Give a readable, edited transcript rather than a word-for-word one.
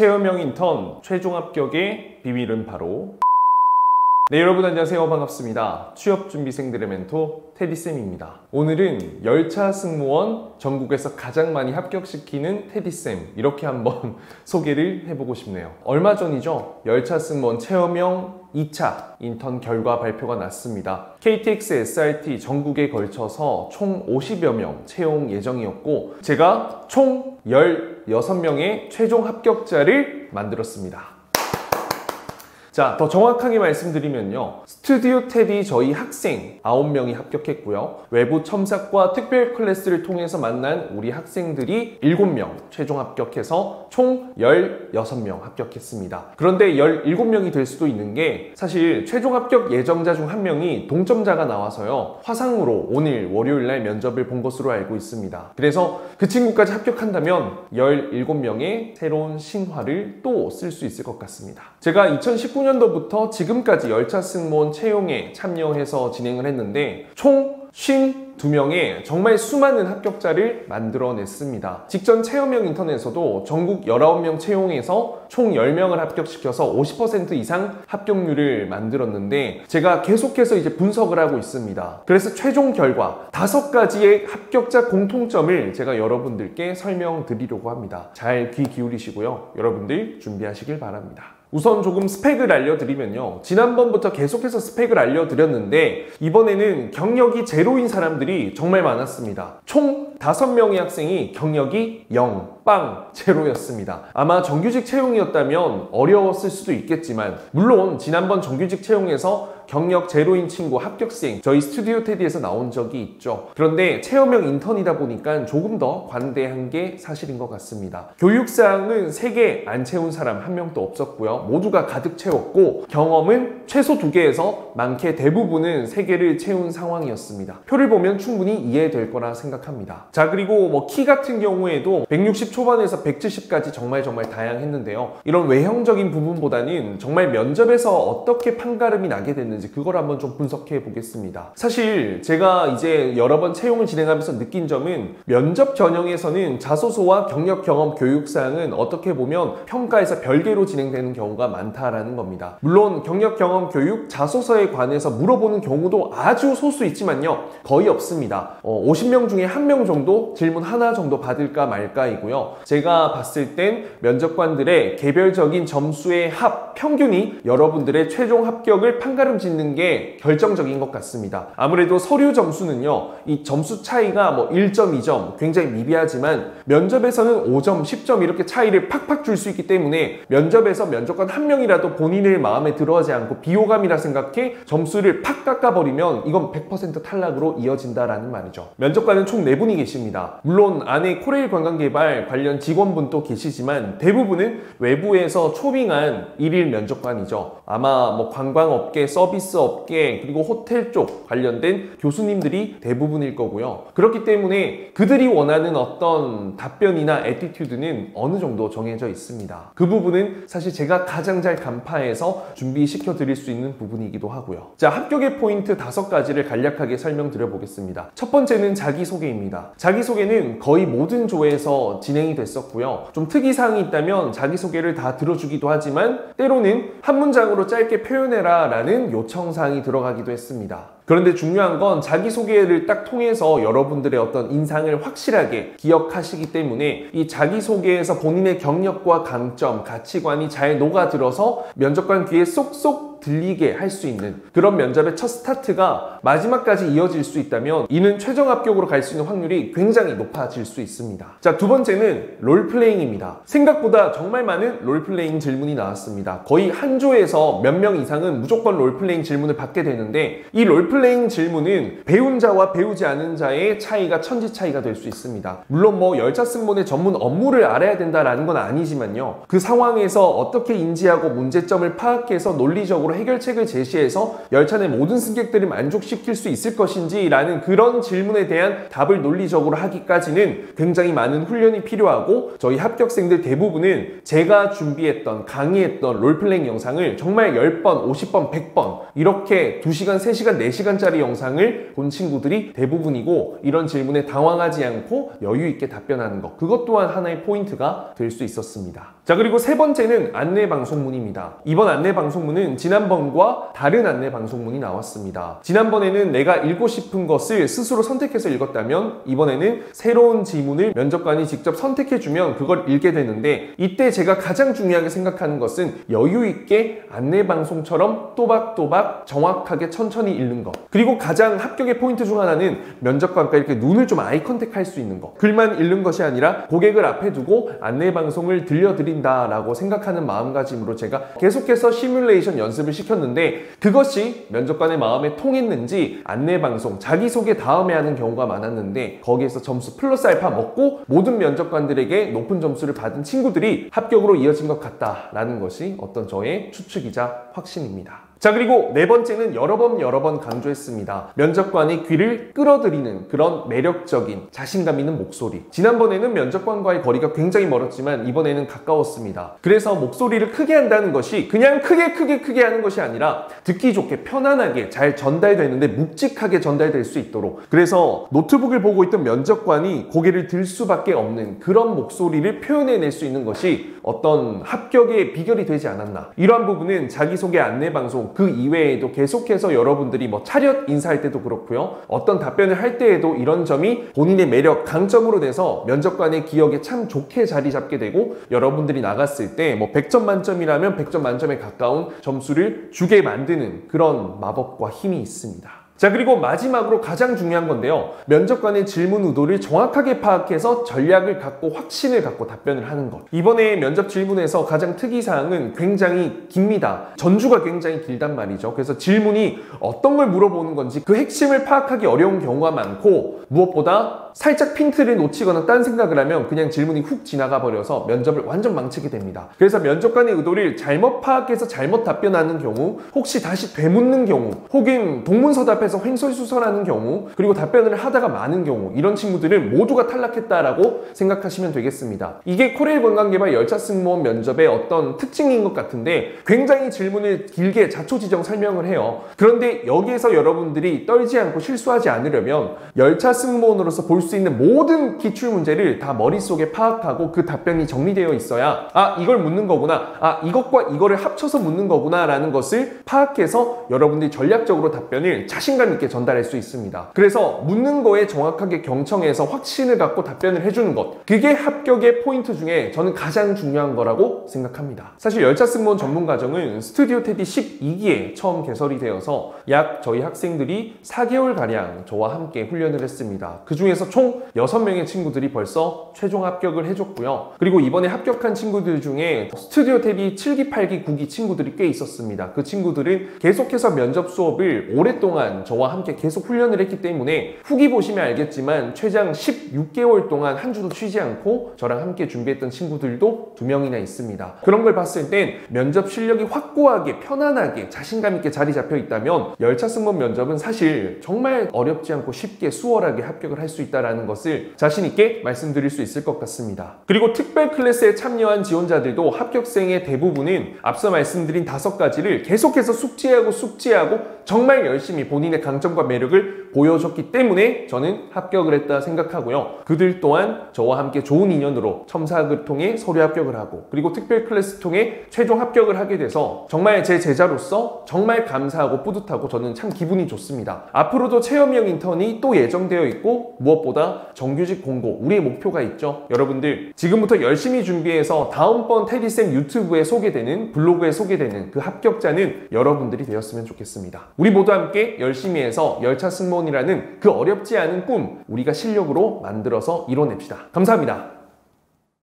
체험형 인턴 최종 합격의 비밀은 바로 네, 여러분 안녕하세요. 반갑습니다. 취업준비생들의 멘토 테디쌤입니다. 오늘은 열차 승무원 전국에서 가장 많이 합격시키는 테디쌤 이렇게 한번 소개를 해보고 싶네요. 얼마 전이죠. 열차 승무원 체험형 2차 인턴 결과 발표가 났습니다. KTX, SRT 전국에 걸쳐서 총 50여 명 채용 예정이었고 제가 총 16명의 최종 합격자를 만들었습니다. 자, 더 정확하게 말씀드리면요. 스튜디오 테디 저희 학생 9명이 합격했고요. 외부 첨삭과 특별 클래스를 통해서 만난 우리 학생들이 7명 최종 합격해서 총 16명 합격했습니다. 그런데 17명이 될 수도 있는 게 사실 최종 합격 예정자 중 한 명이 동점자가 나와서요. 화상으로 오늘 월요일 날 면접을 본 것으로 알고 있습니다. 그래서 그 친구까지 합격한다면 17명의 새로운 신화를 또 쓸 수 있을 것 같습니다. 제가 2019년도부터 지금까지 열차 승무원 채용에 참여해서 진행을 했는데 총 52명의 정말 수많은 합격자를 만들어냈습니다. 직전 체험형 인턴에서도 전국 19명 채용해서 총 10명을 합격시켜서 50% 이상 합격률을 만들었는데 제가 계속해서 이제 분석을 하고 있습니다. 그래서 최종 결과 5가지의 합격자 공통점을 제가 여러분들께 설명드리려고 합니다. 잘 귀 기울이시고요. 여러분들 준비하시길 바랍니다. 우선 조금 스펙을 알려드리면요. 지난번부터 계속해서 스펙을 알려드렸는데 이번에는 경력이 제로인 사람들이 정말 많았습니다. 총 5명의 학생이 경력이 0, 빵, 제로였습니다. 아마 정규직 채용이었다면 어려웠을 수도 있겠지만 물론 지난번 정규직 채용에서 경력 제로인 친구 합격생 저희 스튜디오 테디에서 나온 적이 있죠. 그런데 체험형 인턴이다 보니까 조금 더 관대한 게 사실인 것 같습니다. 교육사항은 3개 안 채운 사람 1명도 없었고요. 모두가 가득 채웠고 경험은 최소 2개에서 많게 대부분은 3개를 채운 상황이었습니다. 표를 보면 충분히 이해될 거라 생각합니다. 자, 그리고 키 같은 경우에도 160 초반에서 170까지 정말 다양했는데요. 이런 외형적인 부분보다는 정말 면접에서 어떻게 판가름이 나게 됐는지 그걸 한번 좀 분석해 보겠습니다. 사실 제가 이제 여러 번 채용을 진행하면서 느낀 점은 면접 전형에서는 자소서와 경력 경험 교육사항은 어떻게 보면 평가에서 별개로 진행되는 경우가 많다라는 겁니다. 물론 경력 경험 교육 자소서에 관해서 물어보는 경우도 아주 소수 있지만요. 거의 없습니다. 50명 중에 1명 정도 질문 하나 정도 받을까 말까이고요. 제가 봤을 땐 면접관들의 개별적인 점수의 합, 평균이 여러분들의 최종 합격을 판가름 짓는 게 결정적인 것 같습니다. 아무래도 서류 점수는요. 이 점수 차이가 1점, 2점 굉장히 미비하지만 면접에서는 5점, 10점 이렇게 차이를 팍팍 줄 수 있기 때문에 면접에서 면접관 1명이라도 본인의 마음에 들어하지 않고 비호감이라 생각해 점수를 팍 깎아버리면 이건 100% 탈락으로 이어진다라는 말이죠. 면접관은 총 4분이 계십니다. 물론 안에 코레일 관광개발 관련 직원분도 계시지만 대부분은 외부에서 초빙한 일일 면접관이죠. 아마 관광업계, 서비스업계, 그리고 호텔 쪽 관련된 교수님들이 대부분일 거고요. 그렇기 때문에 그들이 원하는 어떤 답변이나 애티튜드는 어느 정도 정해져 있습니다. 그 부분은 사실 제가 가장 잘 간파해서 준비시켜 드릴 수 있는 부분이기도 하고요. 자, 합격의 포인트 5가지를 간략하게 설명드려 보겠습니다. 첫 번째는 자기소개입니다. 자기소개는 거의 모든 조에서 진행이 됐었고요. 좀 특이사항이 있다면 자기소개를 다 들어주기도 하지만 때로는 한 문장으로 짧게 표현해라 라는 요청사항이 들어가기도 했습니다. 그런데 중요한 건 자기소개를 딱 통해서 여러분들의 어떤 인상을 확실하게 기억하시기 때문에 이 자기소개에서 본인의 경력과 강점, 가치관이 잘 녹아들어서 면접관 귀에 쏙쏙 들리게 할 수 있는 그런 면접의 첫 스타트가 마지막까지 이어질 수 있다면 이는 최종 합격으로 갈 수 있는 확률이 굉장히 높아질 수 있습니다. 자, 두 번째는 롤플레잉입니다. 생각보다 정말 많은 롤플레잉 질문이 나왔습니다. 거의 한 조에서 몇 명 이상은 무조건 롤플레잉 질문을 받게 되는데 이 롤플레잉 질문은 배운 자와 배우지 않은 자의 차이가 천지 차이가 될 수 있습니다. 물론 열차 승무원의 전문 업무를 알아야 된다라는 건 아니지만요. 그 상황에서 어떻게 인지하고 문제점을 파악해서 논리적으로 해결책을 제시해서 열차 내 모든 승객들을 만족시킬 수 있을 것인지 라는 그런 질문에 대한 답을 논리적으로 하기까지는 굉장히 많은 훈련이 필요하고 저희 합격생들 대부분은 제가 준비했던 강의했던 롤플레잉 영상을 정말 10번, 50번, 100번 이렇게 2시간, 3시간, 4시간짜리 영상을 본 친구들이 대부분이고 이런 질문에 당황하지 않고 여유 있게 답변하는 것 그것 또한 하나의 포인트가 될 수 있었습니다. 자, 그리고 세 번째는 안내 방송문입니다. 이번 안내 방송문은 지난번과 다른 안내 방송문이 나왔습니다. 지난번에는 내가 읽고 싶은 것을 스스로 선택해서 읽었다면 이번에는 새로운 지문을 면접관이 직접 선택해주면 그걸 읽게 되는데, 이때 제가 가장 중요하게 생각하는 것은 여유 있게 안내 방송처럼 또박또박 정확하게 천천히 읽는 것. 그리고 가장 합격의 포인트 중 하나는 면접관과 이렇게 눈을 좀 아이 컨택할 수 있는 것. 글만 읽는 것이 아니라 고객을 앞에 두고 안내 방송을 들려드린다라고 생각하는 마음가짐으로 제가 계속해서 시뮬레이션 연습을 시켰는데, 그것이 면접관의 마음에 통했는지 안내 방송, 자기소개 다음에 하는 경우가 많았는데, 거기에서 점수 플러스 알파 먹고 모든 면접관들에게 높은 점수를 받은 친구들이 합격으로 이어진 것 같다라는 것이 어떤 저의 추측이자 확신입니다. 자, 그리고 네 번째는 여러 번 강조했습니다. 면접관의 귀를 끌어들이는 그런 매력적인 자신감 있는 목소리. 지난번에는 면접관과의 거리가 굉장히 멀었지만 이번에는 가까웠습니다. 그래서 목소리를 크게 한다는 것이 그냥 크게 하는 것이 아니라 듣기 좋게 편안하게 잘 전달되는데 묵직하게 전달될 수 있도록, 그래서 노트북을 보고 있던 면접관이 고개를 들 수밖에 없는 그런 목소리를 표현해낼 수 있는 것이 어떤 합격의 비결이 되지 않았나. 이러한 부분은 자기소개 안내 방송 그 이외에도 계속해서 여러분들이 뭐 차렷 인사할 때도 그렇고요, 어떤 답변을 할 때에도 이런 점이 본인의 매력, 강점으로 돼서 면접관의 기억에 참 좋게 자리 잡게 되고, 여러분들이 나갔을 때 뭐 100점 만점이라면 100점 만점에 가까운 점수를 주게 만드는 그런 마법과 힘이 있습니다. 자, 그리고 마지막으로 가장 중요한 건데요. 면접관의 질문 의도를 정확하게 파악해서 전략을 갖고 확신을 갖고 답변을 하는 것. 이번에 면접 질문에서 가장 특이사항은 굉장히 깁니다. 전주가 굉장히 길단 말이죠. 그래서 질문이 어떤 걸 물어보는 건지 그 핵심을 파악하기 어려운 경우가 많고, 무엇보다 살짝 핀트를 놓치거나 딴 생각을 하면 그냥 질문이 훅 지나가 버려서 면접을 완전 망치게 됩니다. 그래서 면접관의 의도를 잘못 파악해서 잘못 답변하는 경우, 혹시 다시 되묻는 경우, 혹은 동문서답해서 횡설수설하는 경우, 그리고 답변을 하다가 많은 경우, 이런 친구들은 모두가 탈락했다라고 생각하시면 되겠습니다. 이게 코레일 관광개발 열차 승무원 면접의 어떤 특징인 것 같은데, 굉장히 질문을 길게 자초지정 설명을 해요. 그런데 여기에서 여러분들이 떨지 않고 실수하지 않으려면 열차 승무원으로서 볼 수 있는 모든 기출문제를 다 머릿속에 파악하고 그 답변이 정리되어 있어야, 아, 이걸 묻는 거구나, 아, 이것과 이거를 합쳐서 묻는 거구나 라는 것을 파악해서 여러분들이 전략적으로 답변을 자신감 있게 전달할 수 있습니다. 그래서 묻는 거에 정확하게 경청해서 확신을 갖고 답변을 해주는 것, 그게 합격의 포인트 중에 저는 가장 중요한 거라고 생각합니다. 사실 열차 승무원 전문 과정은 스튜디오 테디 12기에 처음 개설이 되어서 약 저희 학생들이 4개월가량 저와 함께 훈련을 했습니다. 그 중에서 총 6명의 친구들이 벌써 최종 합격을 해줬고요. 그리고 이번에 합격한 친구들 중에 스튜디오 테디 7기, 8기, 9기 친구들이 꽤 있었습니다. 그 친구들은 계속해서 면접 수업을 오랫동안 저와 함께 계속 훈련을 했기 때문에 후기 보시면 알겠지만 최장 16개월 동안 한 주도 쉬지 않고 저랑 함께 준비했던 친구들도 2명이나 있습니다. 그런 걸 봤을 땐 면접 실력이 확고하게 편안하게 자신감 있게 자리 잡혀 있다면 열차 승무원 면접은 사실 정말 어렵지 않고 쉽게 수월하게 합격을 할 수 있다는 것을 자신 있게 말씀드릴 수 있을 것 같습니다. 그리고 특별 클래스에 참여한 지원자들도 합격생의 대부분은 앞서 말씀드린 5가지를 계속해서 숙지하고 정말 열심히 본인의 강점과 매력을 보여줬기 때문에 저는 합격을 했다 생각하고요. 그들 또한 저와 함께 좋은 인연으로 첨삭을 통해 서류 합격을 하고, 그리고 특별 클래스 통해 최종 합격을 하게 돼서 정말 제 제자로서 정말 감사하고 뿌듯하고 저는 참 기분이 좋습니다. 앞으로도 체험형 인턴이 또 예정되어 있고, 무엇보다 정규직 공고, 우리의 목표가 있죠. 여러분들 지금부터 열심히 준비해서 다음번 테디쌤 유튜브에 소개되는, 블로그에 소개되는 그 합격자는 여러분들이 되었으면 좋겠습니다. 우리 모두 함께 열심히 해서 열차 승무원이라는 그 어렵지 않은 꿈 우리가 실력으로 만들어서 이뤄냅시다. 감사합니다.